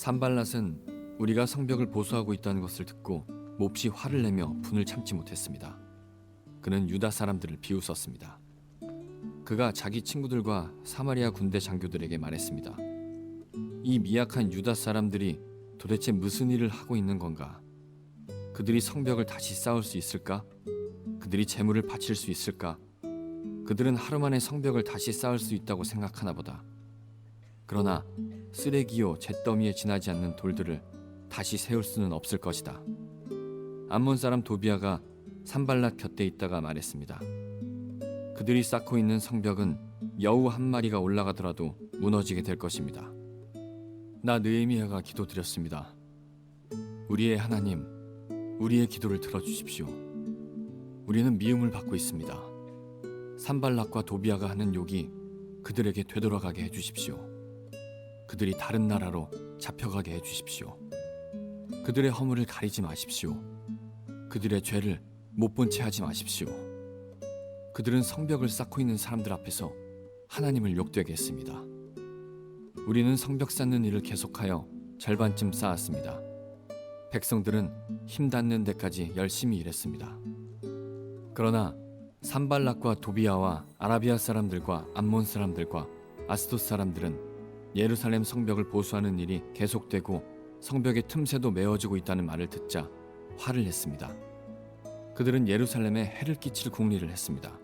산발랏은 우리가 성벽을 보수하고 있다는 것을 듣고 몹시 화를 내며 분을 참지 못했습니다. 그는 유다 사람들을 비웃었습니다. 그가 자기 친구들과 사마리아 군대 장교들에게 말했습니다. 이 미약한 유다 사람들이 도대체 무슨 일을 하고 있는 건가? 그들이 성벽을 다시 쌓을 수 있을까? 그들이 재물을 바칠 수 있을까? 그들은 하루 만에 성벽을 다시 쌓을 수 있다고 생각하나 보다. 그러나 쓰레기요 잿더미에 지나지 않는 돌들을 다시 세울 수는 없을 것이다. 암몬 사람 도비아가 산발랏 곁에 있다가 말했습니다. 그들이 쌓고 있는 성벽은 여우 한 마리가 올라가더라도 무너지게 될 것입니다. 나 느헤미야가 기도드렸습니다. 우리의 하나님, 우리의 기도를 들어주십시오. 우리는 미움을 받고 있습니다. 산발랏과 도비아가 하는 욕이 그들에게 되돌아가게 해주십시오. 그들이 다른 나라로 잡혀가게 해주십시오. 그들의 허물을 가리지 마십시오. 그들의 죄를 못 본 채 하지 마십시오. 그들은 성벽을 쌓고 있는 사람들 앞에서 하나님을 욕되게 했습니다. 우리는 성벽 쌓는 일을 계속하여 절반쯤 쌓았습니다. 백성들은 힘 닿는 데까지 열심히 일했습니다. 그러나 산발랏과 도비아와 아라비아 사람들과 암몬 사람들과 아스돗 사람들은 예루살렘 성벽을 보수하는 일이 계속되고 성벽의 틈새도 메워지고 있다는 말을 듣자 화를 냈습니다. 그들은 예루살렘에 해를 끼칠 궁리를 했습니다.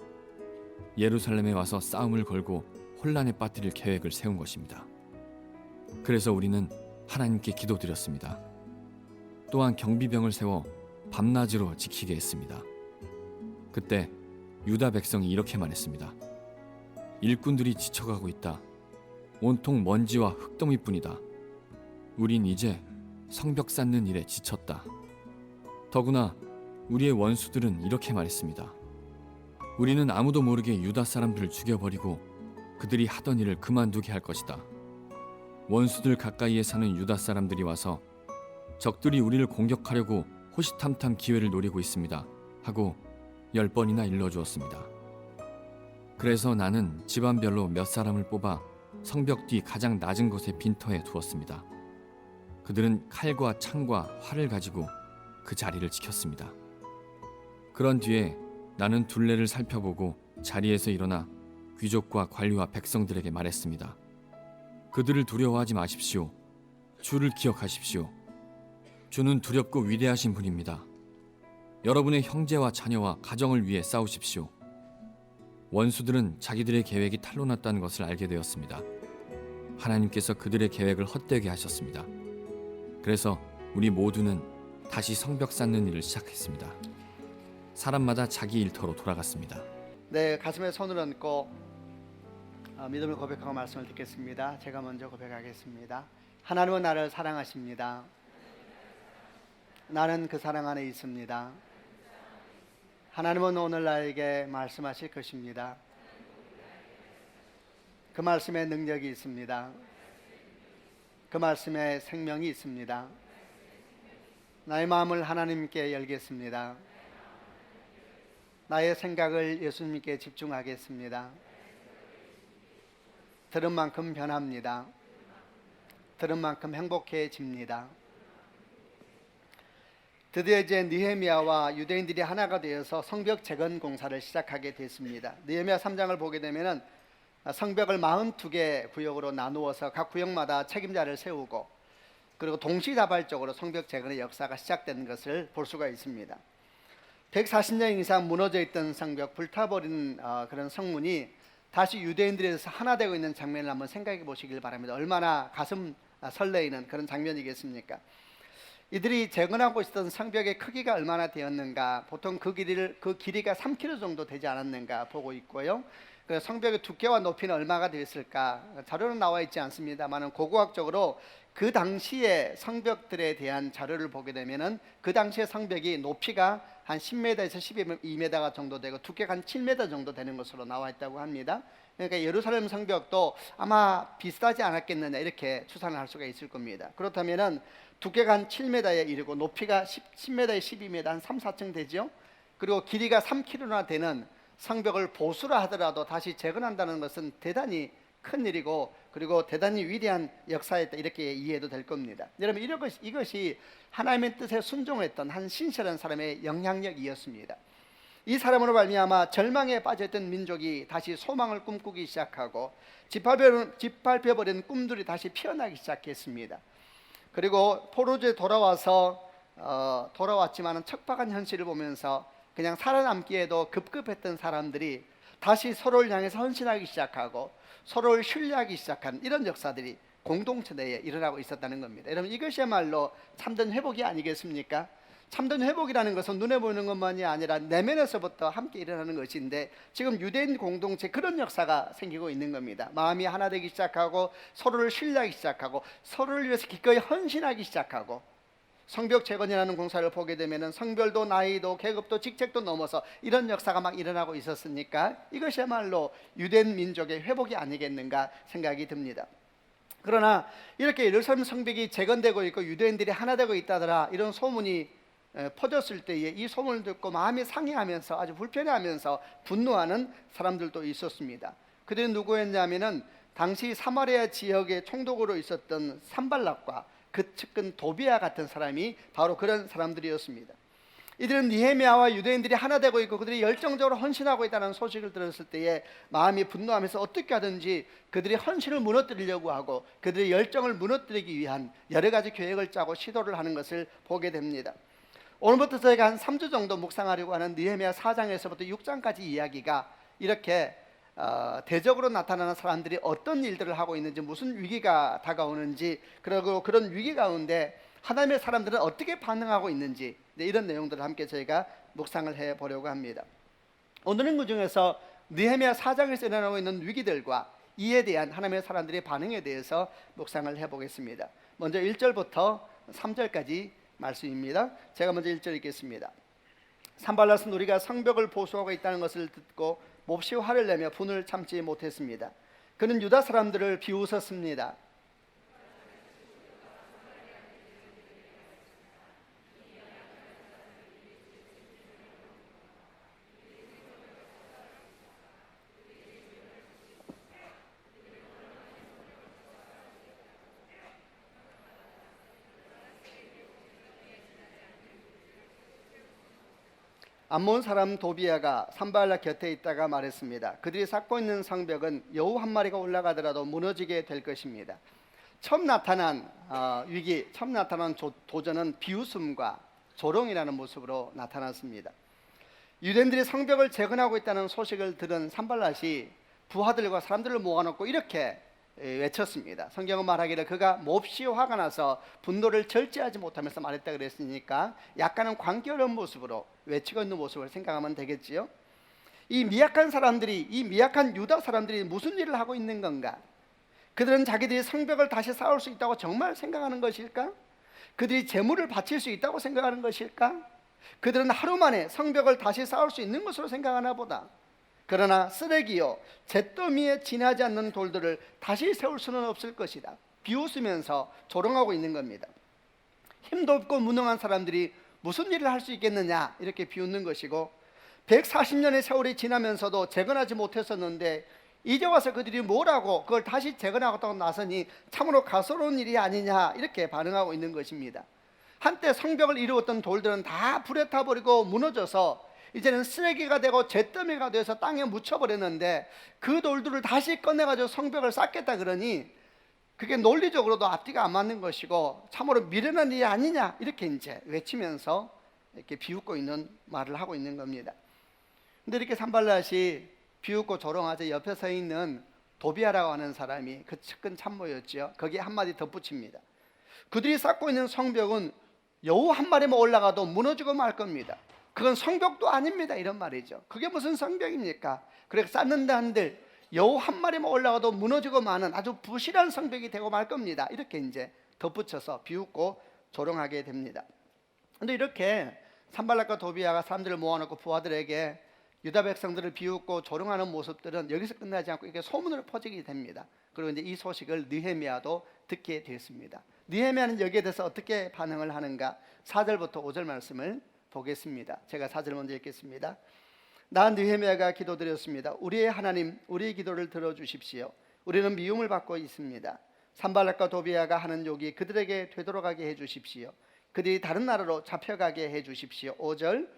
예루살렘에 와서 싸움을 걸고 혼란에 빠뜨릴 계획을 세운 것입니다. 그래서 우리는 하나님께 기도드렸습니다. 또한 경비병을 세워 밤낮으로 지키게 했습니다. 그때 유다 백성이 이렇게 말했습니다. 일꾼들이 지쳐가고 있다. 온통 먼지와 흙더미뿐이다. 우린 이제 성벽 쌓는 일에 지쳤다. 더구나 우리의 원수들은 이렇게 말했습니다. 우리는 아무도 모르게 유다 사람들을 죽여버리고 그들이 하던 일을 그만두게 할 것이다. 원수들 가까이에 사는 유다 사람들이 와서 적들이 우리를 공격하려고 호시탐탐 기회를 노리고 있습니다 하고 10번이나 일러주었습니다. 그래서 나는 집안별로 몇 사람을 뽑아 성벽 뒤 가장 낮은 곳의 빈터에 두었습니다. 그들은 칼과 창과 활을 가지고 그 자리를 지켰습니다. 그런 뒤에 나는 둘레를 살펴보고 자리에서 일어나 귀족과 관리와 백성들에게 말했습니다. 그들을 두려워하지 마십시오. 주를 기억하십시오. 주는 두렵고 위대하신 분입니다. 여러분의 형제와 자녀와 가정을 위해 싸우십시오. 원수들은 자기들의 계획이 탄로났다는 것을 알게 되었습니다. 하나님께서 그들의 계획을 헛되게 하셨습니다. 그래서 우리 모두는 다시 성벽 쌓는 일을 시작했습니다. 사람마다 자기 일터로 돌아갔습니다. 네, 가슴에 손을 얹고 믿음을 고백하고 말씀을 듣겠습니다. 제가 먼저 고백하겠습니다. 하나님은 나를 사랑하십니다. 나는 그 사랑 안에 있습니다. 하나님은 오늘 나에게 말씀하실 것입니다. 그 말씀에 능력이 있습니다. 그 말씀에 생명이 있습니다. 나의 마음을 하나님께 열겠습니다. 나의 생각을 예수님께 집중하겠습니다. 들은 만큼 변합니다. 들은 만큼 행복해집니다. 드디어 이제 느헤미야와 유대인들이 하나가 되어서 성벽 재건 공사를 시작하게 됐습니다. 느헤미야 3장을 보게 되면은 성벽을 42개 구역으로 나누어서 각 구역마다 책임자를 세우고 그리고 동시다발적으로 성벽 재건의 역사가 시작되는 것을 볼 수가 있습니다. 140년 이상 무너져 있던 성벽, 불타버린 그런 성문이 다시 유대인들에서 하나 되고 있는 장면을 한번 생각해 보시길 바랍니다. 얼마나 가슴 설레이는 그런 장면이겠습니까? 이들이 재건하고 있었던 성벽의 크기가 얼마나 되었는가, 보통 그 길이가 3km 정도 되지 않았는가 보고 있고요. 그 성벽의 두께와 높이는 얼마가 되었을까 자료는 나와 있지 않습니다만 고고학적으로 그 당시의 성벽들에 대한 자료를 보게 되면은 그 당시의 성벽이 높이가 한 10m에서 12m 정도 되고 두께가 한 7m 정도 되는 것으로 나와 있다고 합니다. 그러니까 예루살렘 성벽도 아마 비슷하지 않았겠느냐 이렇게 추산을 할 수가 있을 겁니다. 그렇다면은 두께가 한 7m에 이르고 높이가 10m에 12m 한 3, 4층 되죠. 그리고 길이가 3km나 되는 성벽을 보수라 하더라도 다시 재건한다는 것은 대단히 큰 일이고 그리고 대단히 위대한 역사였다 이렇게 이해해도 될 겁니다. 여러분 이것이 하나님의 뜻에 순종했던 한 신실한 사람의 영향력이었습니다. 이 사람으로 말미암아 절망에 빠졌던 민족이 다시 소망을 꿈꾸기 시작하고 짓밟혀버린 꿈들이 다시 피어나기 시작했습니다. 그리고 포로주에 돌아왔지만 척박한 현실을 보면서 그냥 살아남기에도 급급했던 사람들이 다시 서로를 향해서 헌신하기 시작하고 서로를 신뢰하기 시작한 이런 역사들이 공동체 내에 일어나고 있었다는 겁니다. 여러분 이것이야말로 참된 회복이 아니겠습니까? 참된 회복이라는 것은 눈에 보이는 것만이 아니라 내면에서부터 함께 일어나는 것인데 지금 유대인 공동체 그런 역사가 생기고 있는 겁니다. 마음이 하나 되기 시작하고 서로를 신뢰하기 시작하고 서로를 위해서 기꺼이 헌신하기 시작하고 성벽 재건이라는 공사를 보게 되면 성별도 나이도 계급도 직책도 넘어서 이런 역사가 막 일어나고 있었으니까 이것이야말로 유대인 민족의 회복이 아니겠는가 생각이 듭니다. 그러나 이렇게 예루살렘 성벽이 재건되고 있고 유대인들이 하나 되고 있다더라 이런 소문이 퍼졌을 때에 이 소문을 듣고 마음이 상해하면서 아주 불편해하면서 분노하는 사람들도 있었습니다. 그들은 누구였냐면은 당시 사마리아 지역의 총독으로 있었던 산발락과 그 측근 도비아 같은 사람이 바로 그런 사람들이었습니다. 이들은 느헤미야와 유대인들이 하나 되고 있고 그들이 열정적으로 헌신하고 있다는 소식을 들었을 때에 마음이 분노하면서 어떻게 하든지 그들이 헌신을 무너뜨리려고 하고 그들의 열정을 무너뜨리기 위한 여러 가지 계획을 짜고 시도를 하는 것을 보게 됩니다. 오늘부터 저희가 한 3주 정도 묵상하려고 하는 느헤미야 4장에서부터 6장까지 이야기가 이렇게 대적으로 나타나는 사람들이 어떤 일들을 하고 있는지 무슨 위기가 다가오는지 그리고 그런 위기 가운데 하나님의 사람들은 어떻게 반응하고 있는지 이런 내용들을 함께 저희가 묵상을 해보려고 합니다. 오늘은 그 중에서 느헤미야 4장에서 일어나고 있는 위기들과 이에 대한 하나님의 사람들의 반응에 대해서 묵상을 해보겠습니다. 먼저 1절부터 3절까지 말씀입니다. 제가 먼저 1절 읽겠습니다. 산발랏은 우리가 성벽을 보수하고 있다는 것을 듣고 몹시 화를 내며 분을 참지 못했습니다. 그는 유다 사람들을 비웃었습니다. 암몬 사람 도비아가 산발락 곁에 있다가 말했습니다. 그들이 쌓고 있는 성벽은 여우 한 마리가 올라가더라도 무너지게 될 것입니다. 처음 나타난 위기, 처음 나타난 도전은 비웃음과 조롱이라는 모습으로 나타났습니다. 유대인들이 성벽을 재건하고 있다는 소식을 들은 산발락이 부하들과 사람들을 모아놓고 이렇게 외쳤습니다. 성경은 말하기를 그가 몹시 화가 나서 분노를 절제하지 못하면서 말했다 그랬으니까 약간은 관계어려운 모습으로 외치고 있는 모습을 생각하면 되겠지요. 이 미약한 사람들이, 이 미약한 유다 사람들이 무슨 일을 하고 있는 건가? 그들은 자기들이 성벽을 다시 쌓을 수 있다고 정말 생각하는 것일까? 그들이 재물을 바칠 수 있다고 생각하는 것일까? 그들은 하루 만에 성벽을 다시 쌓을 수 있는 것으로 생각하나 보다. 그러나 쓰레기요 잿더미에 지나지 않는 돌들을 다시 세울 수는 없을 것이다. 비웃으면서 조롱하고 있는 겁니다. 힘도 없고 무능한 사람들이 무슨 일을 할 수 있겠느냐 이렇게 비웃는 것이고 140년의 세월이 지나면서도 재건하지 못했었는데 이제 와서 그들이 뭐라고 그걸 다시 재건하겠다고 나서니 참으로 가소로운 일이 아니냐 이렇게 반응하고 있는 것입니다. 한때 성벽을 이루었던 돌들은 다 불에 타버리고 무너져서 이제는 쓰레기가 되고 잿더미가 돼서 땅에 묻혀버렸는데 그 돌들을 다시 꺼내가지고 성벽을 쌓겠다 그러니 그게 논리적으로도 앞뒤가 안 맞는 것이고 참으로 미련한 일이 아니냐 이렇게 이제 외치면서 이렇게 비웃고 있는 말을 하고 있는 겁니다. 근데 이렇게 산발랏이 비웃고 조롱하자 옆에 서 있는 도비아라고 하는 사람이 그 측근 참모였죠. 거기에 한마디 덧붙입니다. 그들이 쌓고 있는 성벽은 여우 한 마리만 올라가도 무너지고 말 겁니다. 그건 성벽도 아닙니다 이런 말이죠. 그게 무슨 성벽입니까? 그래서 쌓는다 한들 여우 한 마리만 올라가도 무너지고 마는 아주 부실한 성벽이 되고 말 겁니다. 이렇게 이제 덧붙여서 비웃고 조롱하게 됩니다. 그런데 이렇게 산발락과 도비아가 사람들을 모아놓고 부하들에게 유다 백성들을 비웃고 조롱하는 모습들은 여기서 끝나지 않고 이게 소문으로 퍼지게 됩니다. 그리고 이제 이 소식을 느헤미야도 듣게 됐습니다. 느헤미야는 여기에 대해서 어떻게 반응을 하는가? 4절부터 5절 말씀을 보겠습니다. 제가 4절 먼저 읽겠습니다. 나 느헤미야가 기도드렸습니다. 우리의 하나님, 우리의 기도를 들어주십시오. 우리는 미움을 받고 있습니다. 산발락과 도비아가 하는 욕이 그들에게 되돌아가게 해주십시오. 그들이 다른 나라로 잡혀가게 해주십시오. 5절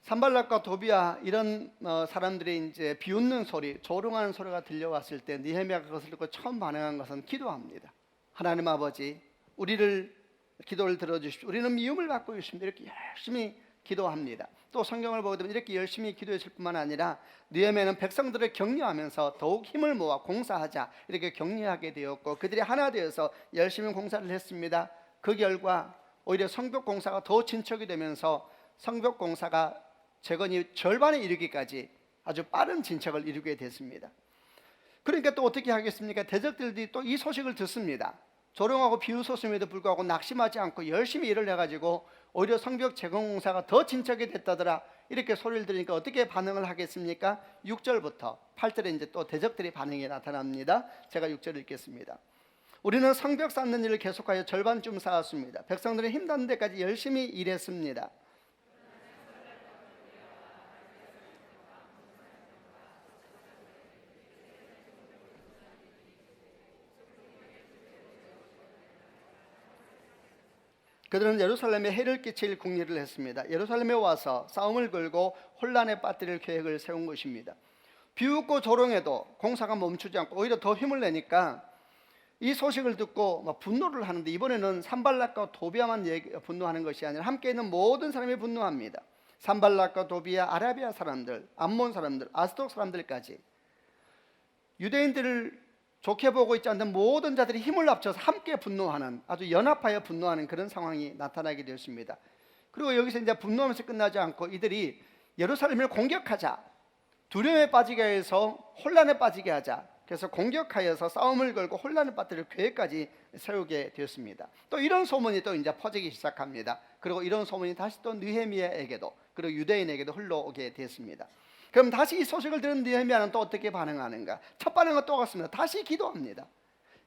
산발락과 도비아 이런 사람들이 이제 비웃는 소리, 조롱하는 소리가 들려왔을 때 느헤미야가 그것을 듣고 처음 반응한 것은 기도합니다. 하나님 아버지, 우리를 기도를 들어주십시오. 우리는 미움을 받고 있습니다. 이렇게 열심히 기도합니다. 또 성경을 보게 되면 이렇게 열심히 기도했을 뿐만 아니라 느헤미야는 백성들을 격려하면서 더욱 힘을 모아 공사하자 이렇게 격려하게 되었고 그들이 하나 되어서 열심히 공사를 했습니다. 그 결과 오히려 성벽 공사가 더 진척이 되면서 성벽 공사가 재건이 절반에 이르기까지 아주 빠른 진척을 이루게 됐습니다. 그러니까 또 어떻게 하겠습니까? 대적들이 또 이 소식을 듣습니다. 조롱하고 비웃었음에도 불구하고 낙심하지 않고 열심히 일을 해가지고 오히려 성벽 재건 공사가 더 진척이 됐다더라 이렇게 소리를 들으니까 어떻게 반응을 하겠습니까? 6절부터 8절에 이제 또 대적들의 반응이 나타납니다. 제가 6절 읽겠습니다. 우리는 성벽 쌓는 일을 계속하여 절반쯤 쌓았습니다. 백성들은 힘닿는 데까지 열심히 일했습니다. 그들은 예루살렘에 해를 끼칠 궁리를 했습니다. 예루살렘에 와서 싸움을 걸고 혼란에 빠뜨릴 계획을 세운 것입니다. 비웃고 조롱해도 공사가 멈추지 않고 오히려 더 힘을 내니까 이 소식을 듣고 막 분노를 하는데 이번에는 산발락과 도비아만 분노하는 것이 아니라 함께 있는 모든 사람이 분노합니다. 산발락과 도비아, 아라비아 사람들, 암몬 사람들, 아스돗 사람들까지 유대인들을 좋게 보고 있지 않는 모든 자들이 힘을 합쳐서 함께 분노하는, 아주 연합하여 분노하는 그런 상황이 나타나게 되었습니다. 그리고 여기서 이제 분노하면서 끝나지 않고 이들이 예루살렘을 공격하자, 두려움에 빠지게 해서 혼란에 빠지게 하자, 그래서 공격하여서 싸움을 걸고 혼란을 빠뜨릴 계획까지 세우게 되었습니다. 또 이런 소문이 또 이제 퍼지기 시작합니다. 그리고 이런 소문이 다시 또 느헤미야에게도 그리고 유대인에게도 흘러오게 됐습니다. 그럼 다시 이 소식을 들은 느헤미야는 또 어떻게 반응하는가? 첫 반응은 똑같습니다. 다시 기도합니다.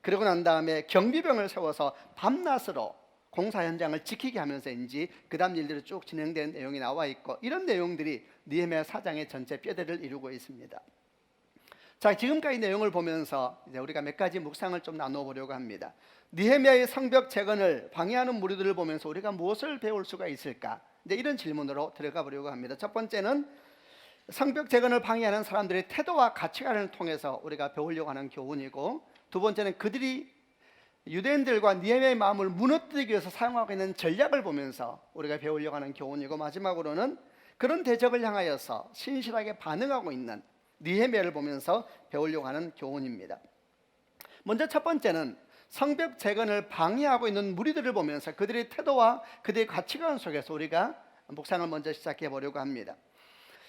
그러고 난 다음에 경비병을 세워서 밤낮으로 공사 현장을 지키게 하면서인지 그 다음 일들이 쭉 진행되는 내용이 나와 있고 이런 내용들이 느헤미야 4장의 전체 뼈대를 이루고 있습니다. 자, 지금까지 내용을 보면서 이제 우리가 몇 가지 묵상을 좀 나눠보려고 합니다. 느헤미야의 성벽 재건을 방해하는 무리들을 보면서 우리가 무엇을 배울 수가 있을까? 이제 이런 질문으로 들어가 보려고 합니다. 첫 번째는 성벽 재건을 방해하는 사람들의 태도와 가치관을 통해서 우리가 배우려고 하는 교훈이고, 두 번째는 그들이 유대인들과 느헤미야의 마음을 무너뜨리기 위해서 사용하고 있는 전략을 보면서 우리가 배우려고 하는 교훈이고, 마지막으로는 그런 대적을 향하여서 신실하게 반응하고 있는 느헤미야를 보면서 배우려고 하는 교훈입니다. 먼저 첫 번째는 성벽 재건을 방해하고 있는 무리들을 보면서 그들의 태도와 그들의 가치관 속에서 우리가 묵상을 먼저 시작해 보려고 합니다.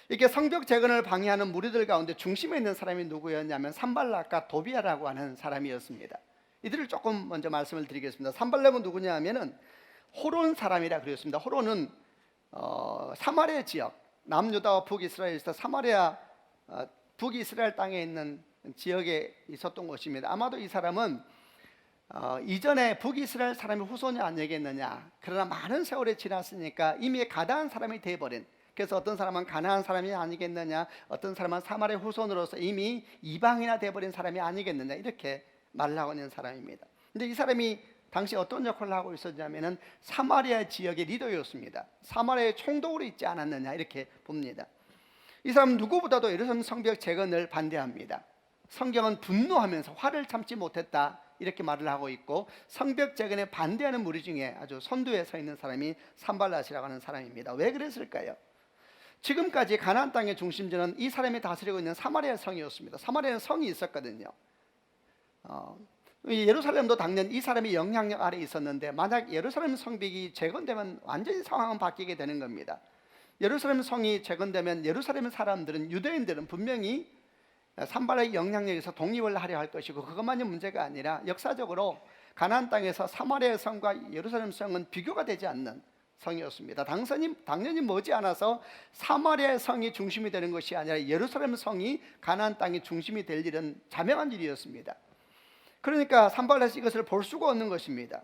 이렇게 성벽 재건을 방해하는 무리들 가운데 중심에 있는 사람이 누구였냐면 산발락과 도비아라고 하는 사람이었습니다. 이들을 조금 먼저 말씀을 드리겠습니다. 산발락은 누구냐 하면은 호론 사람이라 그랬습니다. 호론은 사마리아 지역, 남유다와 북이스라엘에서 사마리아 북이스라엘 땅에 있는 지역에 있었던 곳입니다. 아마도 이 사람은 이전에 북이스라엘 사람의 후손이 아니겠느냐. 그러나 많은 세월이 지났으니까 이미 가나안 사람이 되어버린, 그래서 어떤 사람은 가나안 사람이 아니겠느냐, 어떤 사람은 사마리아 후손으로서 이미 이방이나 되어버린 사람이 아니겠느냐, 이렇게 말을 하고 있는 사람입니다. 근데 이 사람이 당시 어떤 역할을 하고 있었냐면은 사마리아 지역의 리더였습니다. 사마리아의 총독으로 있지 않았느냐 이렇게 봅니다. 이 사람은 누구보다도 예루살렘 성벽 재건을 반대합니다. 성경은 분노하면서 화를 참지 못했다 이렇게 말을 하고 있고, 성벽 재건에 반대하는 무리 중에 아주 선두에 서 있는 사람이 산발랏이라고 하는 사람입니다. 왜 그랬을까요? 지금까지 가나안 땅의 중심지는 이 사람이 다스리고 있는 사마리아 성이었습니다. 사마리아는 성이 있었거든요. 예루살렘도 당연 이 사람의 영향력 아래 있었는데, 만약 예루살렘 성벽이 재건되면 완전히 상황은 바뀌게 되는 겁니다. 예루살렘 성이 재건되면 예루살렘 사람들은, 유대인들은 분명히 산발락의 영향력에서 독립을 하려 할 것이고, 그것만이 문제가 아니라 역사적으로 가나안 땅에서 사마리아 성과 예루살렘 성은 비교가 되지 않는 성이었습니다. 당연히 머지않아서 사마리아 성이 중심이 되는 것이 아니라 예루살렘 성이 가나안 땅의 중심이 될 일은 자명한 일이었습니다. 그러니까 산발랏이 이것을 볼 수가 없는 것입니다.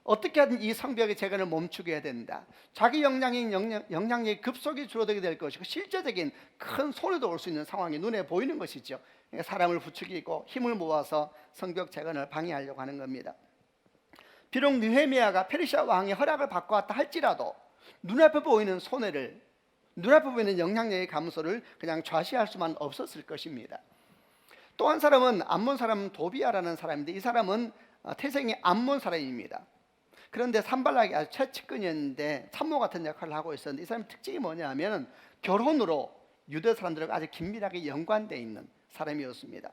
어떻게 하든 이 성벽의 재건을 멈추게 해야 된다. 자기 영향력이 급속히 줄어들게 될 것이고 실제적인 큰 손해도 올 수 있는 상황이 눈에 보이는 것이죠. 그러니까 사람을 부추기고 힘을 모아서 성벽 재건을 방해하려고 하는 겁니다. 비록 느헤미야가 페르시아 왕의 허락을 받고 왔다 할지라도 눈앞에 보이는 손해를, 눈앞에 보이는 영향력의 감소를 그냥 좌시할 수만 없었을 것입니다. 또 한 사람은 암몬 사람 도비아라는 사람인데, 이 사람은 태생이 암몬 사람입니다. 그런데 산발락이 아주 최측근이었는데 참모 같은 역할을 하고 있었는데, 이 사람의 특징이 뭐냐면 결혼으로 유대 사람들과 아주 긴밀하게 연관되어 있는 사람이었습니다.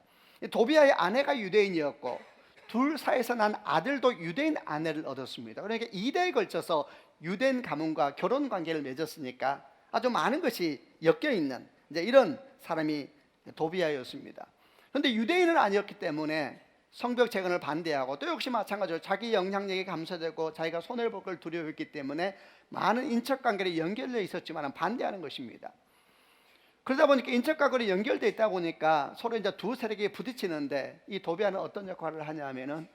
도비아의 아내가 유대인이었고 둘 사이에서 난 아들도 유대인 아내를 얻었습니다. 그러니까 2대에 걸쳐서 유대인 가문과 결혼 관계를 맺었으니까 아주 많은 것이 엮여 있는 이제 이런 사람이 도비아였습니다. 그런데 유대인은 아니었기 때문에 성벽 재건을 반대하고, 또 역시 마찬가지로 자기 영향력이 감소되고 자기가 손해를 볼 걸 두려워했기 때문에 많은 인척관계로 연결되어 있었지만 반대하는 것입니다. 그러다 보니까 인척관계로 연결되어 있다 보니까 서로 이제 두 세력이 부딪히는데, 이 도비아는 어떤 역할을 하냐면은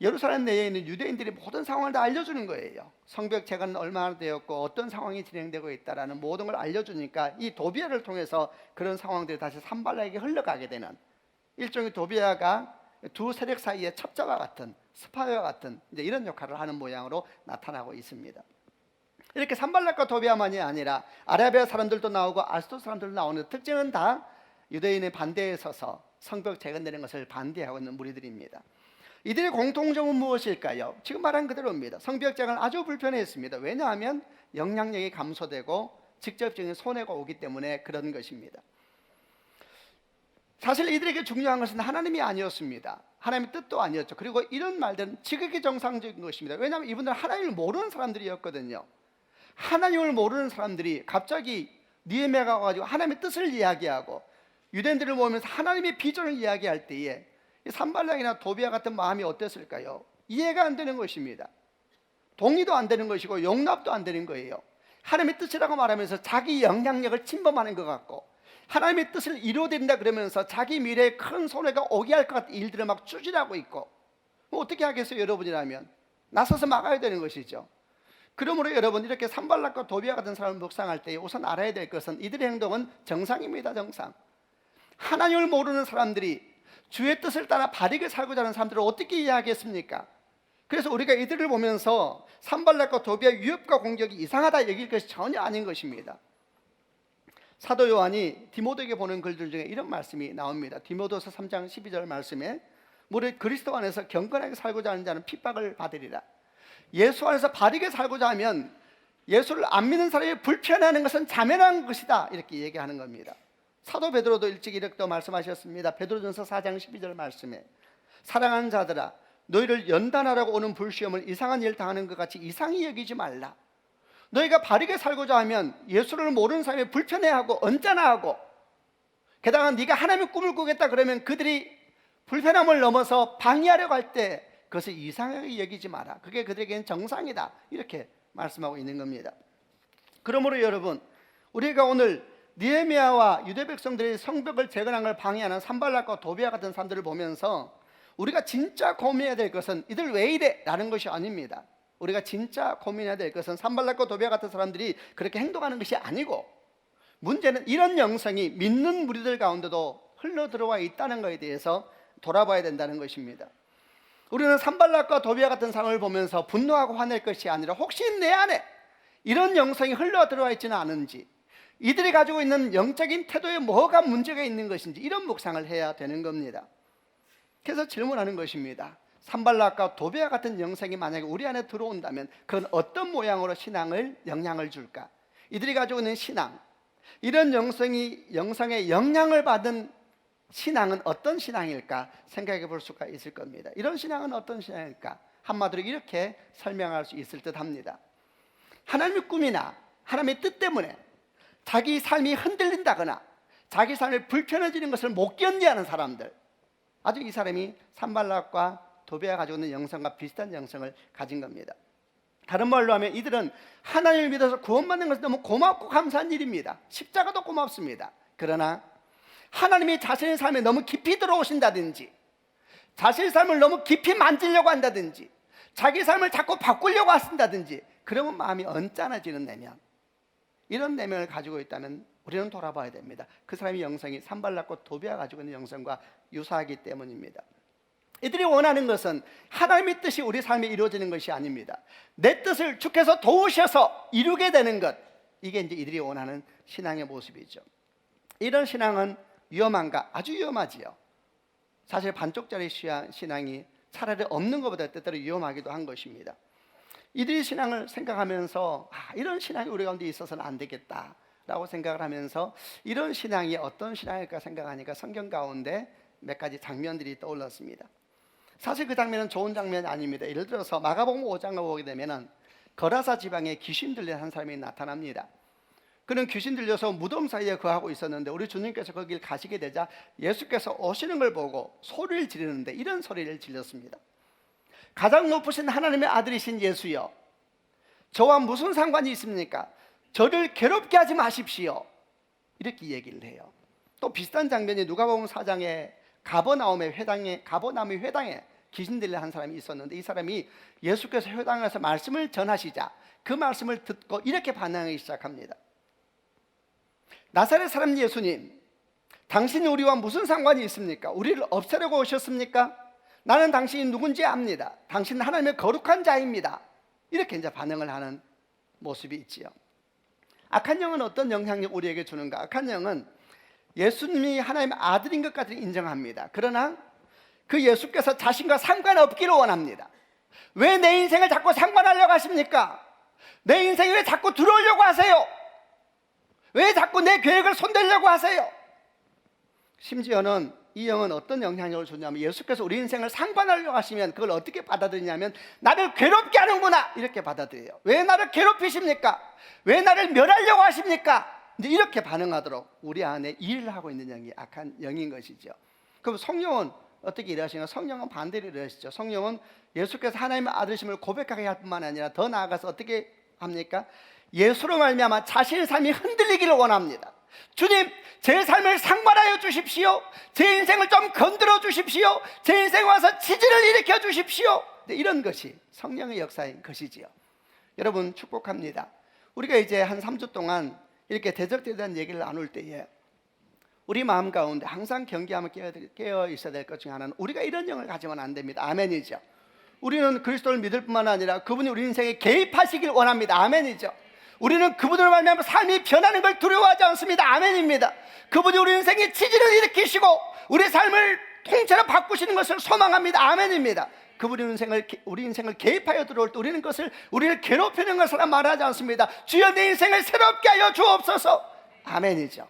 예루살렘 내에 있는 유대인들이 모든 상황을 다 알려주는 거예요. 성벽 재건은 얼마나 되었고 어떤 상황이 진행되고 있다라는 모든 걸 알려주니까 이 도비아를 통해서 그런 상황들이 다시 산발락에게 흘러가게 되는, 일종의 도비아가 두 세력 사이의 첩자와 같은, 스파이와 같은 이제 이런 역할을 하는 모양으로 나타나고 있습니다. 이렇게 산발락과 도비아만이 아니라 아라비아 사람들도 나오고 아스도 사람들도 나오는, 특징은 다 유대인의 반대에 서서 성벽 재건되는 것을 반대하고 있는 무리들입니다. 이들의 공통점은 무엇일까요? 지금 말한 그대로입니다. 성벽 재건은 아주 불편했습니다. 왜냐하면 영향력이 감소되고 직접적인 손해가 오기 때문에 그런 것입니다. 사실 이들에게 중요한 것은 하나님이 아니었습니다. 하나님의 뜻도 아니었죠. 그리고 이런 말들은 지극히 정상적인 것입니다. 왜냐하면 이분들은 하나님을 모르는 사람들이었거든요. 하나님을 모르는 사람들이 갑자기 느헤미야가 와가지고 하나님의 뜻을 이야기하고 유대인들을 모으면서 하나님의 비전을 이야기할 때에 산발락이나 도비아 같은 마음이 어땠을까요? 이해가 안 되는 것입니다. 동의도 안 되는 것이고 용납도 안 되는 거예요. 하나님의 뜻이라고 말하면서 자기 영향력을 침범하는 것 같고, 하나님의 뜻을 이루어낸다 그러면서 자기 미래에 큰 손해가 오게 할 것 같은 일들을 막 추진하고 있고, 어떻게 하겠어요? 여러분이라면 나서서 막아야 되는 것이죠. 그러므로 여러분, 이렇게 산발락과 도비아 같은 사람을 묵상할 때 우선 알아야 될 것은 이들의 행동은 정상입니다. 정상. 하나님을 모르는 사람들이 주의 뜻을 따라 바르게 살고자 하는 사람들을 어떻게 이해하겠습니까? 그래서 우리가 이들을 보면서 산발락과 도비아 위협과 공격이 이상하다 여길 것이 전혀 아닌 것입니다. 사도 요한이 디모데에게 보낸 글들 중에 이런 말씀이 나옵니다. 디모데서 3장 12절 말씀에 무릇 그리스도 안에서 경건하게 살고자 하는 자는 핍박을 받으리라. 예수 안에서 바르게 살고자 하면 예수를 안 믿는 사람이 불편해하는 것은 자면한 것이다, 이렇게 얘기하는 겁니다. 사도 베드로도 일찍 이렇게 말씀하셨습니다. 베드로전서 4장 12절 말씀에 사랑하는 자들아, 너희를 연단하라고 오는 불시험을 이상한 일 당하는 것 같이 이상히 여기지 말라. 너희가 바르게 살고자 하면 예수를 모르는 사람이 불편해하고 언짢아하고, 게다가 네가 하나님의 꿈을 꾸겠다 그러면 그들이 불편함을 넘어서 방해하려고 할 때 그것을 이상하게 여기지 마라. 그게 그들에게는 정상이다, 이렇게 말씀하고 있는 겁니다. 그러므로 여러분, 우리가 오늘 느헤미야와 유대 백성들이 성벽을 재건한 걸 방해하는 산발락과 도비아 같은 사람들을 보면서 우리가 진짜 고민해야 될 것은 이들 왜 이래? 라는 것이 아닙니다. 우리가 진짜 고민해야 될 것은 산발락과 도비아 같은 사람들이 그렇게 행동하는 것이 아니고, 문제는 이런 영성이 믿는 무리들 가운데도 흘러 들어와 있다는 것에 대해서 돌아봐야 된다는 것입니다. 우리는 산발락과 도비아 같은 상황을 보면서 분노하고 화낼 것이 아니라 혹시 내 안에 이런 영성이 흘러 들어와 있지는 않은지, 이들이 가지고 있는 영적인 태도에 뭐가 문제가 있는 것인지, 이런 묵상을 해야 되는 겁니다. 그래서 질문하는 것입니다. 산발락과 도비아 같은 영성이 만약에 우리 안에 들어온다면 그건 어떤 모양으로 신앙을 영향을 줄까? 이들이 가지고 있는 신앙, 이런 영성의 영향을 받은 신앙은 어떤 신앙일까 생각해 볼 수가 있을 겁니다. 이런 신앙은 어떤 신앙일까? 한마디로 이렇게 설명할 수 있을 듯 합니다. 하나님의 꿈이나 하나님의 뜻 때문에 자기 삶이 흔들린다거나 자기 삶이 불편해지는 것을 못 견디하는 사람들, 아주 이 사람이 산발락과 도비아가 가지고 있는 영성과 비슷한 영성을 가진 겁니다. 다른 말로 하면 이들은 하나님을 믿어서 구원받는 것은 너무 고맙고 감사한 일입니다. 십자가도 고맙습니다. 그러나 하나님이 자신의 삶에 너무 깊이 들어오신다든지, 자신의 삶을 너무 깊이 만지려고 한다든지, 자기 삶을 자꾸 바꾸려고 하신다든지 그러면 마음이 언짢아지는 내면, 이런 내면을 가지고 있다면 우리는 돌아봐야 됩니다. 그 사람의 영성이 산발락과 도비가 가지고 있는 영성과 유사하기 때문입니다. 이들이 원하는 것은 하나님의 뜻이 우리 삶에 이루어지는 것이 아닙니다. 내 뜻을 주께서 도우셔서 이루게 되는 것, 이게 이제 이들이 원하는 신앙의 모습이죠. 이런 신앙은 위험한가? 아주 위험하지요. 사실 반쪽짜리 신앙이 차라리 없는 것보다 때때로 위험하기도 한 것입니다. 이들이 신앙을 생각하면서 이런 신앙이 우리 가운데 있어서는 안 되겠다라고 생각을 하면서 이런 신앙이 어떤 신앙일까 생각하니까 성경 가운데 몇 가지 장면들이 떠올랐습니다. 사실 그 장면은 좋은 장면이 아닙니다. 예를 들어서 마가복음 5장을 보게 되면은 거라사 지방에 귀신 들린 한 사람이 나타납니다. 그는 귀신 들려서 무덤 사이에 거하고 있었는데 우리 주님께서 거길 가시게 되자 예수께서 오시는 걸 보고 소리를 지르는데 이런 소리를 질렀습니다. 가장 높으신 하나님의 아들이신 예수여, 저와 무슨 상관이 있습니까? 저를 괴롭게 하지 마십시오. 이렇게 얘기를 해요. 또 비슷한 장면이 누가복음 4장에 가버나움의 회당에 귀신 들린 한 사람이 있었는데 이 사람이 예수께서 회당에서 말씀을 전하시자 그 말씀을 듣고 이렇게 반응하기 시작합니다. 나사렛 사람 예수님, 당신이 우리와 무슨 상관이 있습니까? 우리를 없애려고 오셨습니까? 나는 당신이 누군지 압니다. 당신은 하나님의 거룩한 자입니다. 이렇게 이제 반응을 하는 모습이 있지요. 악한 영은 어떤 영향력 우리에게 주는가? 악한 영은 예수님이 하나님의 아들인 것까지 인정합니다. 그러나 그 예수께서 자신과 상관없기를 원합니다. 왜 내 인생을 자꾸 상관하려고 하십니까? 내 인생에 왜 자꾸 들어오려고 하세요? 왜 자꾸 내 계획을 손대려고 하세요? 심지어는 이 영은 어떤 영향력을 주냐면 예수께서 우리 인생을 상관하려고 하시면 그걸 어떻게 받아들이냐면 나를 괴롭게 하는구나 이렇게 받아들여요. 왜 나를 괴롭히십니까? 왜 나를 멸하려고 하십니까? 이제 이렇게 반응하도록 우리 안에 일을 하고 있는 영이 악한 영인 것이죠. 그럼 성령은 어떻게 일하시는가? 성령은 반대로 일하시죠. 성령은 예수께서 하나님의 아들이심을 고백하게 할 뿐만 아니라 더 나아가서 어떻게 합니까? 예수로 말미암아 자신의 삶이 흔들리기를 원합니다. 주님, 제 삶을 상관하여 주십시오. 제 인생을 좀 건드려 주십시오. 제 인생에 와서 지지를 일으켜 주십시오. 이런 것이 성령의 역사인 것이지요. 여러분 축복합니다. 우리가 이제 한 3주 동안 이렇게 대적에 대한 얘기를 나눌 때에 우리 마음 가운데 항상 경계하며 깨어 있어야 될 것 중에 하나는 우리가 이런 영을 가지면 안 됩니다. 아멘이죠. 우리는 그리스도를 믿을 뿐만 아니라 그분이 우리 인생에 개입하시길 원합니다. 아멘이죠. 우리는 그분을 말미암아 삶이 변하는 걸 두려워하지 않습니다. 아멘입니다. 그분이 우리 인생에 지지를 일으키시고 우리 삶을 통째로 바꾸시는 것을 소망합니다. 아멘입니다. 그분이 우리 인생을 개입하여 들어올 때 우리는 우리를 괴롭히는 것을 말하지 않습니다. 주여 내 인생을 새롭게 하여 주옵소서. 아멘이죠.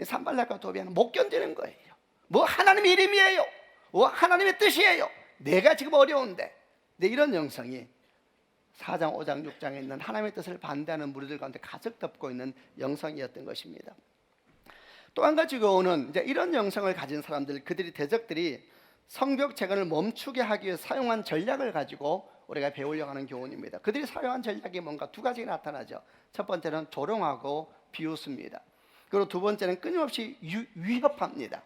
산발락과 도비아는 못 견디는 거예요. 뭐 하나님의 이름이에요, 뭐 하나님의 뜻이에요, 내가 지금 어려운데. 이런 영성이 4장, 5장, 6장에 있는 하나님의 뜻을 반대하는 무리들 가운데 가득 덮고 있는 영성이었던 것입니다. 또 한 가지 교훈은 이제 이런 영성을 가진 사람들, 그들이 대적들이 성벽 재건을 멈추게 하기 위해 사용한 전략을 가지고 우리가 배우려고 하는 교훈입니다. 그들이 사용한 전략이 뭔가 두 가지가 나타나죠. 첫 번째는 조롱하고 비웃습니다. 그리고 두 번째는 끊임없이 위협합니다.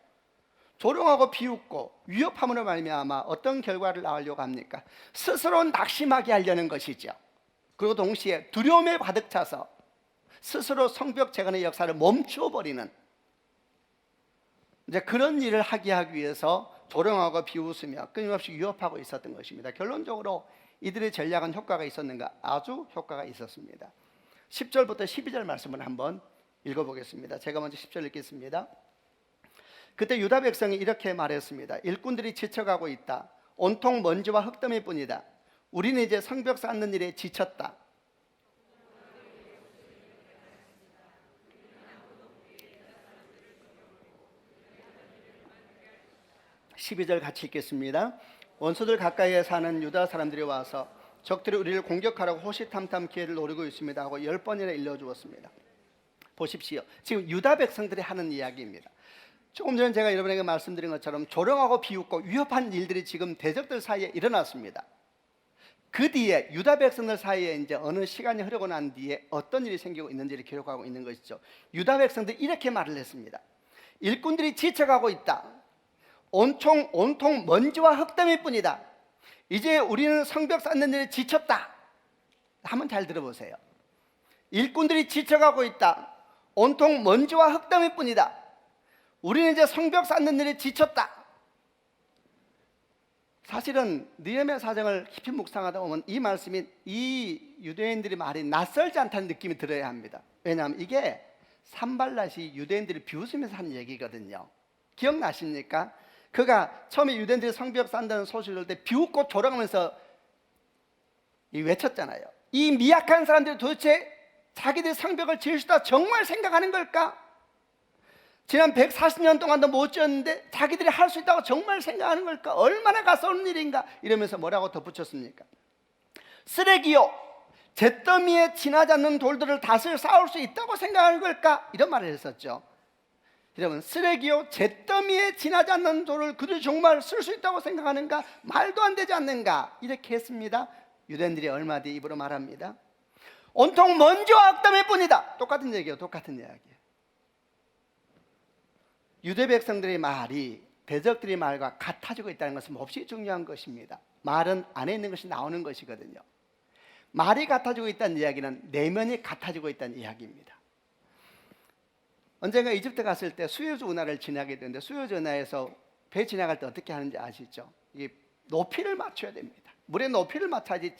조롱하고 비웃고 위협함으로 말미암아 어떤 결과를 낳으려고 합니까? 스스로 낙심하게 하려는 것이죠. 그리고 동시에 두려움에 가득 차서 스스로 성벽 재건의 역사를 멈추어 버리는, 이제 그런 일을 하게 하기 위해서 조롱하고 비웃으며 끊임없이 위협하고 있었던 것입니다. 결론적으로 이들의 전략은 효과가 있었는가? 아주 효과가 있었습니다. 10절부터 12절 말씀을 한번 읽어보겠습니다. 제가 먼저 10절 읽겠습니다. 그때 유다 백성이 이렇게 말했습니다. 일꾼들이 지쳐가고 있다. 온통 먼지와 흙더미 뿐이다. 우리는 이제 성벽 쌓는 일에 지쳤다. (12절) 같이 읽겠습니다. 원수들 가까이에 사는 유다 사람들이 와서 적들이 우리를 공격하라고 호시탐탐 기회를 노리고 있습니다 하고 10번이나 일러주었습니다. 보십시오. 지금 유다 백성들이 하는 이야기입니다. 조금 전에 제가 여러분에게 말씀드린 것처럼 조롱하고 비웃고 위협한 일들이 지금 대적들 사이에 일어났습니다. 그 뒤에 유다 백성들 사이에 이제 어느 시간이 흐르고 난 뒤에 어떤 일이 생기고 있는지를 기록하고 있는 것이죠. 유다 백성들이 이렇게 말을 했습니다. 일꾼들이 지쳐가고 있다. 온통 먼지와 흙더미 뿐이다. 이제 우리는 성벽 쌓는 일에 지쳤다. 한번 잘 들어보세요. 일꾼들이 지쳐가고 있다. 온통 먼지와 흙더미 뿐이다. 우리는 이제 성벽 쌓는 일에 지쳤다. 사실은 느헤미야 사정을 깊이 묵상하다 보면 이 말씀이 이 유대인들의 말이 낯설지 않다는 느낌이 들어야 합니다. 왜냐하면 이게 산발랏이 유대인들이 비웃으면서 한 얘기거든요. 기억나십니까? 그가 처음에 유대인들이 성벽 쌓는다는 소식을 들을 때 비웃고 조롱하면서 외쳤잖아요. 이 미약한 사람들이 도대체 자기들이 성벽을 지을 수 있다 정말 생각하는 걸까? 지난 140년 동안도 못 지었는데 자기들이 할 수 있다고 정말 생각하는 걸까? 얼마나 가서운 일인가? 이러면서 뭐라고 덧붙였습니까? 쓰레기요, 잿더미에 지나지 않는 돌들을 다슬 쌓을 수 있다고 생각하는 걸까? 이런 말을 했었죠. 여러분, 쓰레기요, 잿더미에 지나지 않는 돌을 그들이 정말 쓸 수 있다고 생각하는가? 말도 안 되지 않는가? 이렇게 했습니다. 유대인들이 얼마 뒤 입으로 말합니다. 온통 먼지와 흙더미 뿐이다. 똑같은 얘기예요. 똑같은 이야기예요. 유대 백성들의 말이 대적들의 말과 같아지고 있다는 것은 몹시 중요한 것입니다. 말은 안에 있는 것이 나오는 것이거든요. 말이 같아지고 있다는 이야기는 내면이 같아지고 있다는 이야기입니다. 언젠가 이집트 갔을 때 수에즈 운하를 지나게 되는데 수에즈 운하에서 배 지나갈 때 어떻게 하는지 아시죠? 이게 높이를 맞춰야 됩니다. 물의 높이를 맞춰야지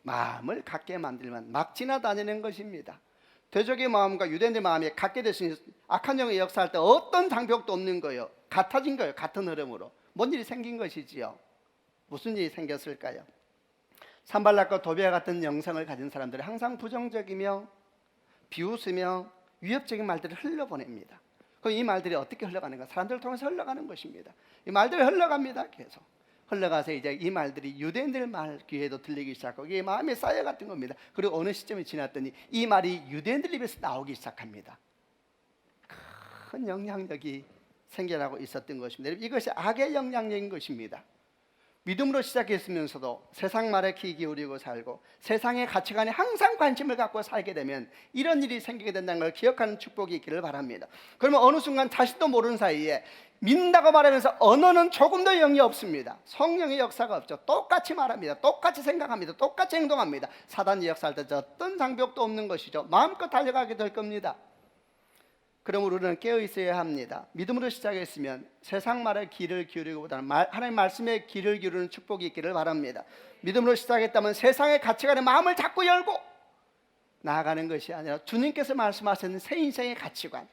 마음을 같게 만들면 막 지나다니는 것입니다. 대적의 마음과 유대인의 마음이 같게 될 수 있는 악한 영의 역사할 때 어떤 장벽도 없는 거예요. 같아진 거예요. 같은 흐름으로. 뭔 일이 생긴 것이지요. 무슨 일이 생겼을까요? 산발락과 도비아 같은 영성을 가진 사람들은 항상 부정적이며 비웃으며 위협적인 말들을 흘려보냅니다. 그럼 이 말들이 어떻게 흘러가는가? 사람들을 통해서 흘러가는 것입니다. 이 말들이 흘러갑니다. 계속 흘러가서 이제 이 말들이 유대인들 말 귀에도 들리기 시작하고 이게 마음에 쌓여갔던 겁니다. 그리고 어느 시점이 지났더니 이 말이 유대인들 입에서 나오기 시작합니다. 큰 영향력이 생겨나고 있었던 것입니다. 이것이 악의 영향력인 것입니다. 믿음으로 시작했으면서도 세상 말에 귀 기울이고 살고 세상의 가치관에 항상 관심을 갖고 살게 되면 이런 일이 생기게 된다는 걸 기억하는 축복이 있기를 바랍니다. 그러면 어느 순간 자신도 모르는 사이에 믿는다고 말하면서 언어는 조금도 영이 없습니다. 성령의 역사가 없죠. 똑같이 말합니다. 똑같이 생각합니다. 똑같이 행동합니다. 사단이 역사할 때 어떤 장벽도 없는 것이죠. 마음껏 달려가게 될 겁니다. 그럼 우리는 깨어 있어야 합니다. 믿음으로 시작했으면 세상 말에 귀를 기울이기보다는 하나님의 말씀에 귀를 기울이는 축복이 있기를 바랍니다. 믿음으로 시작했다면 세상의 가치관에 마음을 자꾸 열고 나아가는 것이 아니라 주님께서 말씀하시는 새 인생의 가치관,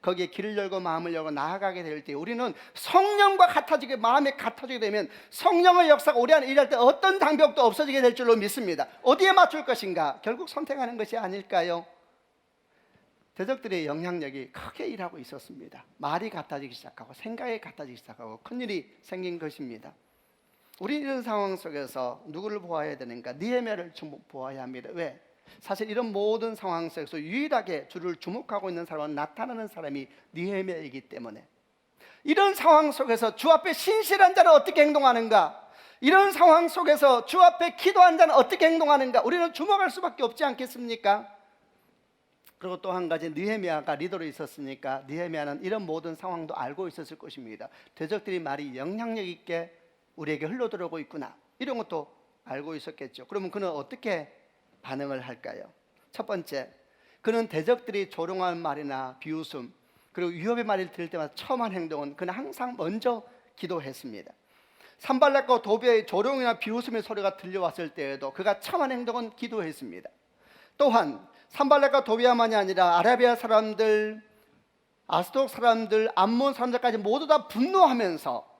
거기에 귀를 열고 마음을 열고 나아가게 될 때 우리는 성령과 같아지게, 마음에 같아지게 되면 성령의 역사가 우리 안에 일할 때 어떤 장벽도 없어지게 될 줄로 믿습니다. 어디에 맞출 것인가? 결국 선택하는 것이 아닐까요? 대적들의 영향력이 크게 일하고 있었습니다. 말이 같아지기 시작하고 생각이 같아지기 시작하고 큰일이 생긴 것입니다. 우리 이런 상황 속에서 누구를 보아야 되는가? 느헤미야를 보아야 합니다. 왜? 사실 이런 모든 상황 속에서 유일하게 주를 주목하고 있는 사람은 나타나는 사람이 느헤미야이기 때문에 이런 상황 속에서 주 앞에 신실한 자는 어떻게 행동하는가? 이런 상황 속에서 주 앞에 기도한 자는 어떻게 행동하는가? 우리는 주목할 수밖에 없지 않겠습니까? 그리고 또 한 가지, 느헤미야가 리더로 있었으니까 느헤미야는 이런 모든 상황도 알고 있었을 것입니다. 대적들의 말이 영향력 있게 우리에게 흘러들어오고 있구나, 이런 것도 알고 있었겠죠. 그러면 그는 어떻게 반응을 할까요? 첫 번째, 그는 대적들이 조롱하는 말이나 비웃음 그리고 위협의 말을 들을 때마다 처음 한 행동은 그는 항상 먼저 기도했습니다. 산발락과 도비아의 조롱이나 비웃음의 소리가 들려왔을 때에도 그가 처음 한 행동은 기도했습니다. 또한 산발락과 도비아만이 아니라 아라비아 사람들, 아스돗 사람들, 암몬 사람들까지 모두 다 분노하면서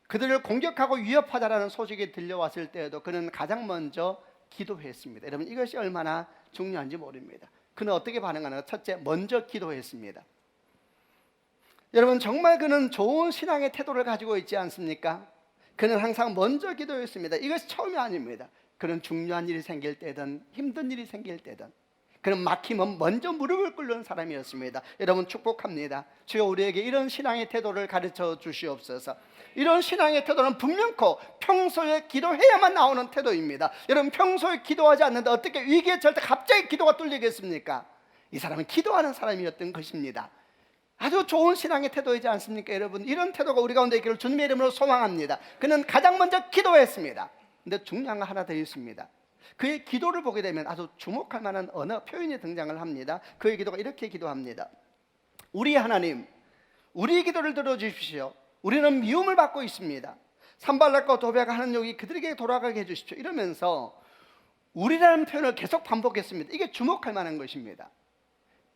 그들을 공격하고 위협하다라는 소식이 들려왔을 때에도 그는 가장 먼저 기도했습니다. 여러분, 이것이 얼마나 중요한지 모릅니다. 그는 어떻게 반응하는가? 첫째, 먼저 기도했습니다. 여러분, 정말 그는 좋은 신앙의 태도를 가지고 있지 않습니까? 그는 항상 먼저 기도했습니다. 이것이 처음이 아닙니다. 그는 중요한 일이 생길 때든 힘든 일이 생길 때든 그는 막히면 먼저 무릎을 꿇는 사람이었습니다. 여러분, 축복합니다. 주여 우리에게 이런 신앙의 태도를 가르쳐 주시옵소서. 이런 신앙의 태도는 분명코 평소에 기도해야만 나오는 태도입니다. 여러분, 평소에 기도하지 않는데 어떻게 위기에 처할 때 갑자기 기도가 뚫리겠습니까? 이 사람은 기도하는 사람이었던 것입니다. 아주 좋은 신앙의 태도이지 않습니까, 여러분? 이런 태도가 우리 가운데 있기를 주님의 이름으로 소망합니다. 그는 가장 먼저 기도했습니다. 근데 중요한 거 하나 더 있습니다. 그의 기도를 보게 되면 아주 주목할 만한 언어 표현이 등장을 합니다. 그의 기도가 이렇게 기도합니다. 우리 하나님, 우리 기도를 들어주십시오. 우리는 미움을 받고 있습니다. 산발락과 도비아가 하는 욕이 그들에게 돌아가게 해주십시오. 이러면서 우리라는 표현을 계속 반복했습니다. 이게 주목할 만한 것입니다.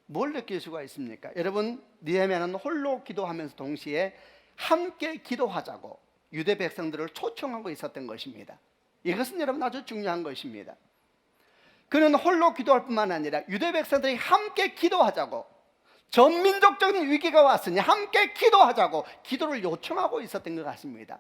뭘 느낄 수가 있습니까? 여러분, 느헤미야는 홀로 기도하면서 동시에 함께 기도하자고 유대 백성들을 초청하고 있었던 것입니다. 이것은 여러분 아주 중요한 것입니다. 그는 홀로 기도할 뿐만 아니라 유대 백성들이 함께 기도하자고, 전민족적인 위기가 왔으니 함께 기도하자고 기도를 요청하고 있었던 것 같습니다.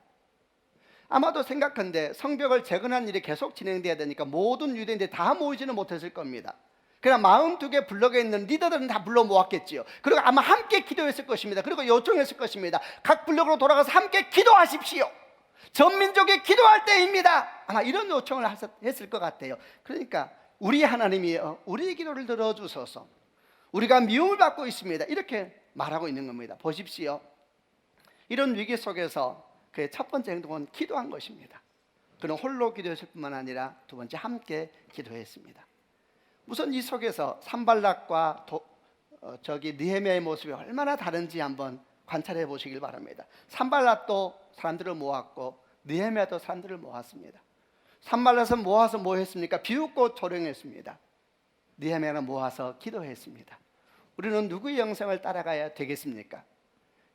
아마도 생각한데 성벽을 재건하는 일이 계속 진행돼야 되니까 모든 유대인들이 다 모이지는 못했을 겁니다. 그냥 42개 블럭에 있는 리더들은 다 불러 모았겠지요. 그리고 아마 함께 기도했을 것입니다. 그리고 요청했을 것입니다. 각 블럭으로 돌아가서 함께 기도하십시오. 전민족이 기도할 때입니다. 아마 이런 요청을 했을 것 같아요. 그러니까 우리 하나님이여, 우리의 기도를 들어주소서. 우리가 미움을 받고 있습니다. 이렇게 말하고 있는 겁니다. 보십시오. 이런 위기 속에서 그의 첫 번째 행동은 기도한 것입니다. 그는 홀로 기도했을 뿐만 아니라 두 번째 함께 기도했습니다. 우선 이 속에서 산발락과 느헤미야의 모습이 얼마나 다른지 한번 관찰해 보시길 바랍니다. 산발락도 사람들을 모았고 느헤미야도 사람들을 모았습니다. 산발락은 모아서 뭐 했습니까? 비웃고 조롱했습니다. 느헤미야는 모아서 기도했습니다. 우리는 누구의 영상을 따라가야 되겠습니까?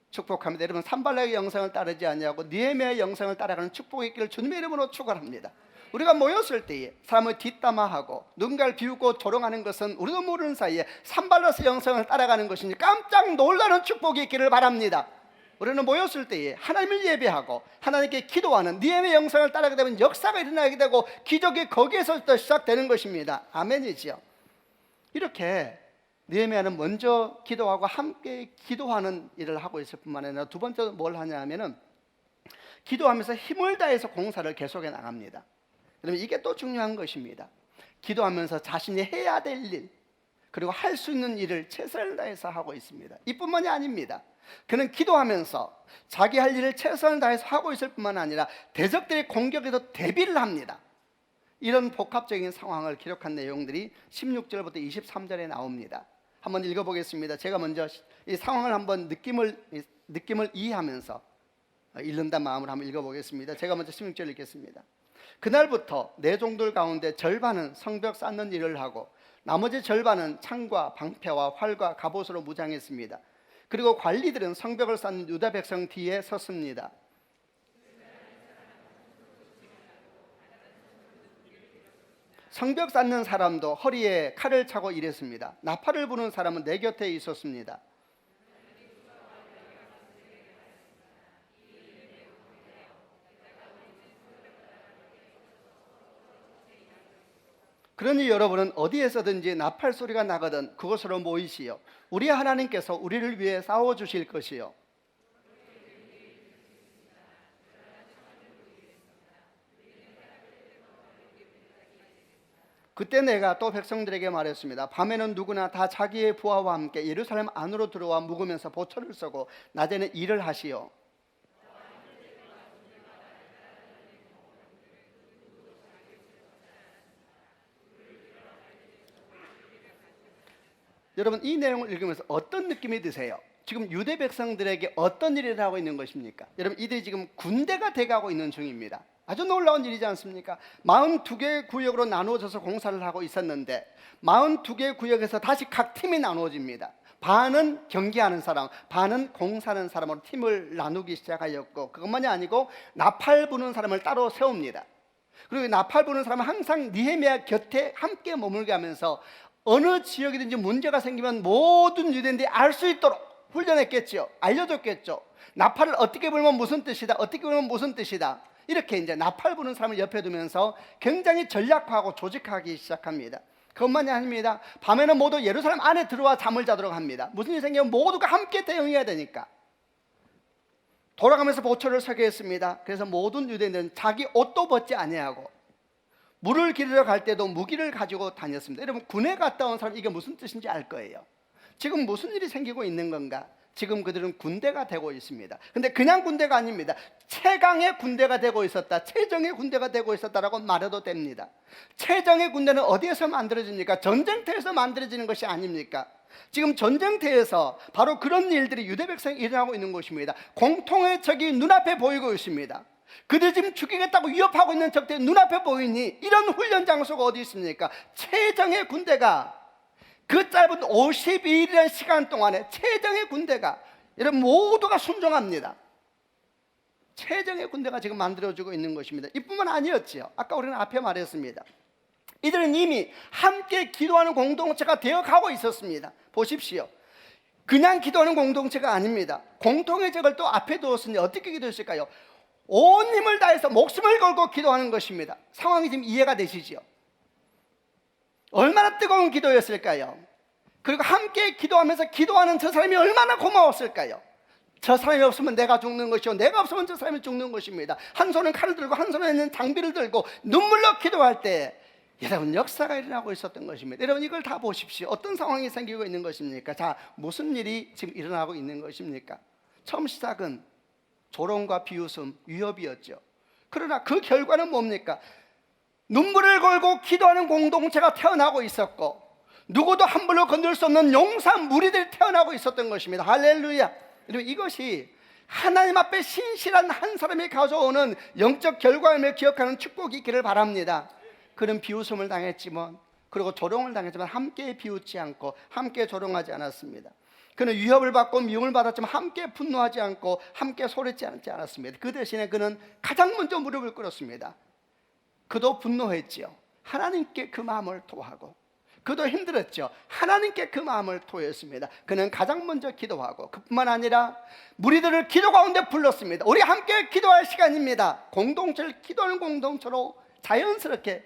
축복합니다. 여러분, 산발락의 영상을 따르지 않냐고 느헤미야의 영상을 따라가는 축복의 있기를 주님의 이름으로 축원합니다. 우리가 모였을 때에 사람을 뒷담화하고 누군가를 비웃고 조롱하는 것은 우리도 모르는 사이에 산발락의 영상을 따라가는 것이니 깜짝 놀라는 축복이 있기를 바랍니다. 우리는 모였을 때에 하나님을 예배하고 하나님께 기도하는 느헤미야의 영상을 따라가게 되면 역사가 일어나게 되고 기적이 거기에서부터 시작되는 것입니다. 아멘이지요. 이렇게 느헤미야는 먼저 기도하고 함께 기도하는 일을 하고 있을 뿐만 아니라 두 번째로 뭘 하냐 하면은 기도하면서 힘을 다해서 공사를 계속해 나갑니다. 여러분, 이게 또 중요한 것입니다. 기도하면서 자신이 해야 될 일, 그리고 할 수 있는 일을 최선을 다해서 하고 있습니다. 이뿐만이 아닙니다. 그는 기도하면서 자기 할 일을 최선을 다해서 하고 있을 뿐만 아니라 대적들의 공격에도 대비를 합니다. 이런 복합적인 상황을 기록한 내용들이 16절부터 23절에 나옵니다. 한번 읽어보겠습니다. 제가 먼저 이 상황을 한번 느낌을 이해하면서 읽는다는 마음으로 한번 읽어보겠습니다. 제가 먼저 16절 읽겠습니다. 그날부터 내 종들 가운데 절반은 성벽 쌓는 일을 하고 나머지 절반은 창과 방패와 활과 갑옷으로 무장했습니다. 그리고 관리들은 성벽을 쌓는 유다 백성 뒤에 섰습니다. 성벽 쌓는 사람도 허리에 칼을 차고 일했습니다. 나팔을 부는 사람은 내 곁에 있었습니다. 그러니 여러분은 어디에서든지 나팔 소리가 나거든 그곳으로 모이시오. 우리 하나님께서 우리를 위해 싸워주실 것이요. 그때 내가 또 백성들에게 말했습니다. 밤에는 누구나 다 자기의 부하와 함께 예루살렘 안으로 들어와 묵으면서 보초를 서고 낮에는 일을 하시오. 여러분, 이 내용을 읽으면서 어떤 느낌이 드세요? 지금 유대 백성들에게 어떤 일을 하고 있는 것입니까? 여러분, 이들이 지금 군대가 돼가고 있는 중입니다. 아주 놀라운 일이지 않습니까? 42개의 구역으로 나누어져서 공사를 하고 있었는데 42개의 구역에서 다시 각 팀이 나누어집니다. 반은 경기하는 사람, 반은 공사하는 사람으로 팀을 나누기 시작하였고, 그것만이 아니고 나팔 부는 사람을 따로 세웁니다. 그리고 나팔 부는 사람은 항상 느헤미야 곁에 함께 머물게 하면서 어느 지역이든지 문제가 생기면 모든 유대인들이 알 수 있도록 훈련했겠죠. 알려줬겠죠. 나팔을 어떻게 불면 무슨 뜻이다, 어떻게 불면 무슨 뜻이다. 이렇게 이제 나팔 부는 사람을 옆에 두면서 굉장히 전략화하고 조직하기 시작합니다. 그것만이 아닙니다. 밤에는 모두 예루살렘 안에 들어와 잠을 자도록 합니다. 무슨 일이 생기면 모두가 함께 대응해야 되니까. 돌아가면서 보초를 서게 했습니다. 그래서 모든 유대인들은 자기 옷도 벗지 아니하고 물을 기르러 갈 때도 무기를 가지고 다녔습니다. 여러분, 군에 갔다 온 사람 이게 무슨 뜻인지 알 거예요. 지금 무슨 일이 생기고 있는 건가? 지금 그들은 군대가 되고 있습니다. 근데 그냥 군대가 아닙니다. 최강의 군대가 되고 있었다, 최정의 군대가 되고 있었다라고 말해도 됩니다. 최정의 군대는 어디에서 만들어집니까? 전쟁터에서 만들어지는 것이 아닙니까? 지금 전쟁터에서 바로 그런 일들이 유대 백성이 일어나고 있는 것입니다. 공통의 적이 눈앞에 보이고 있습니다. 그들 지금 죽이겠다고 위협하고 있는 적들이 눈앞에 보이니 이런 훈련 장소가 어디 있습니까? 최정의 군대가 그 짧은 52일이라는 시간 동안에 최정의 군대가, 여러분 모두가 순종합니다. 최정의 군대가 지금 만들어지고 있는 것입니다. 이뿐만 아니었지요. 아까 우리는 앞에 말했습니다. 이들은 이미 함께 기도하는 공동체가 되어가고 있었습니다. 보십시오. 그냥 기도하는 공동체가 아닙니다. 공통의 적을 또 앞에 두었으니 어떻게 기도했을까요? 온 힘을 다해서 목숨을 걸고 기도하는 것입니다. 상황이 지금 이해가 되시지요? 얼마나 뜨거운 기도였을까요? 그리고 함께 기도하면서 기도하는 저 사람이 얼마나 고마웠을까요? 저 사람이 없으면 내가 죽는 것이요, 내가 없으면 저 사람이 죽는 것입니다. 한 손은 칼을 들고 한 손에는 장비를 들고 눈물로 기도할 때 여러분 역사가 일어나고 있었던 것입니다. 여러분 이걸 다 보십시오. 어떤 상황이 생기고 있는 것입니까? 자, 무슨 일이 지금 일어나고 있는 것입니까? 처음 시작은 조롱과 비웃음, 위협이었죠. 그러나 그 결과는 뭡니까? 눈물을 걸고 기도하는 공동체가 태어나고 있었고, 누구도 함부로 건들 수 없는 용사 무리들이 태어나고 있었던 것입니다. 할렐루야. 여러분 이것이 하나님 앞에 신실한 한 사람이 가져오는 영적 결과임을 기억하는 축복이 있기를 바랍니다. 그는 비웃음을 당했지만, 그리고 조롱을 당했지만 함께 비웃지 않고 함께 조롱하지 않았습니다. 그는 위협을 받고 미움을 받았지만 함께 분노하지 않고 함께 소리치 않았습니다. 그 대신에 그는 가장 먼저 무릎을 꿇었습니다. 그도 분노했지요. 하나님께 그 마음을 토하고, 그도 힘들었죠. 하나님께 그 마음을 토했습니다. 그는 가장 먼저 기도하고, 그뿐만 아니라 무리들을 기도 가운데 불렀습니다. 우리 함께 기도할 시간입니다. 공동체를 기도하는 공동체로 자연스럽게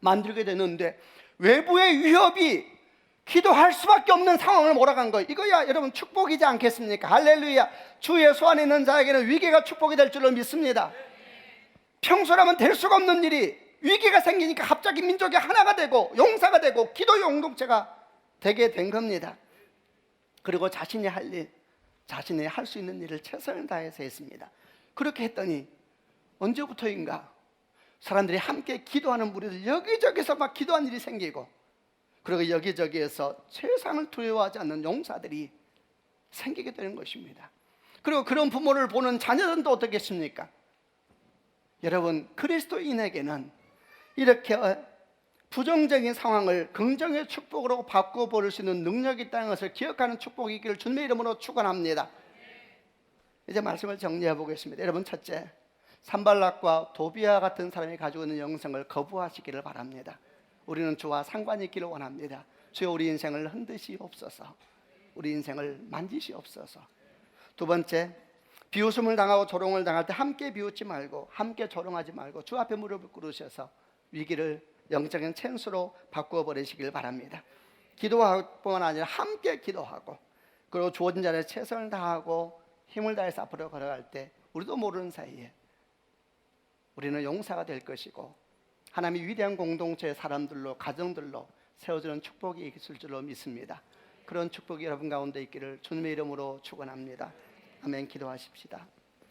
만들게 되는데, 외부의 위협이 기도할 수밖에 없는 상황을 몰아간 거예요. 이거야 여러분 축복이지 않겠습니까? 할렐루야. 주 예수 안에 있는 자에게는 위기가 축복이 될 줄로 믿습니다. 평소라면 될 수가 없는 일이 위기가 생기니까 갑자기 민족이 하나가 되고 용사가 되고 기도 공동체가 되게 된 겁니다. 그리고 자신이 할 일, 자신이 할 수 있는 일을 최선을 다해서 했습니다. 그렇게 했더니 언제부터인가 사람들이 함께 기도하는 무리들, 여기저기서 막 기도하는 일이 생기고, 그리고 여기저기에서 세상을 두려워하지 않는 용사들이 생기게 되는 것입니다. 그리고 그런 부모를 보는 자녀들도 어떻겠습니까? 여러분 그리스도인에게는 이렇게 부정적인 상황을 긍정의 축복으로 바꾸어 버릴 수 있는 능력이 있다는 것을 기억하는 축복이 있기를 주님의 이름으로 축원합니다. 이제 말씀을 정리해 보겠습니다. 여러분, 첫째, 산발락과 도비아 같은 사람이 가지고 있는 영성을 거부하시기를 바랍니다. 우리는 주와 상관이 있기를 원합니다. 주여 우리 인생을 흔드시옵소서. 우리 인생을 만지시옵소서. 두 번째, 비웃음을 당하고 조롱을 당할 때 함께 비웃지 말고 함께 조롱하지 말고 주 앞에 무릎을 꿇으셔서 위기를 영적인 찬스로 바꾸어 버리시길 바랍니다. 기도할 뿐만 아니라 함께 기도하고, 그리고 주어진 자리에 최선을 다하고 힘을 다해서 앞으로 걸어갈 때 우리도 모르는 사이에 우리는 용사가 될 것이고, 하나님이 위대한 공동체의 사람들로, 가정들로 세워주는 축복이 있을 줄로 믿습니다. 그런 축복이 여러분 가운데 있기를 주님의 이름으로 축원합니다. 아멘. 기도하십시다.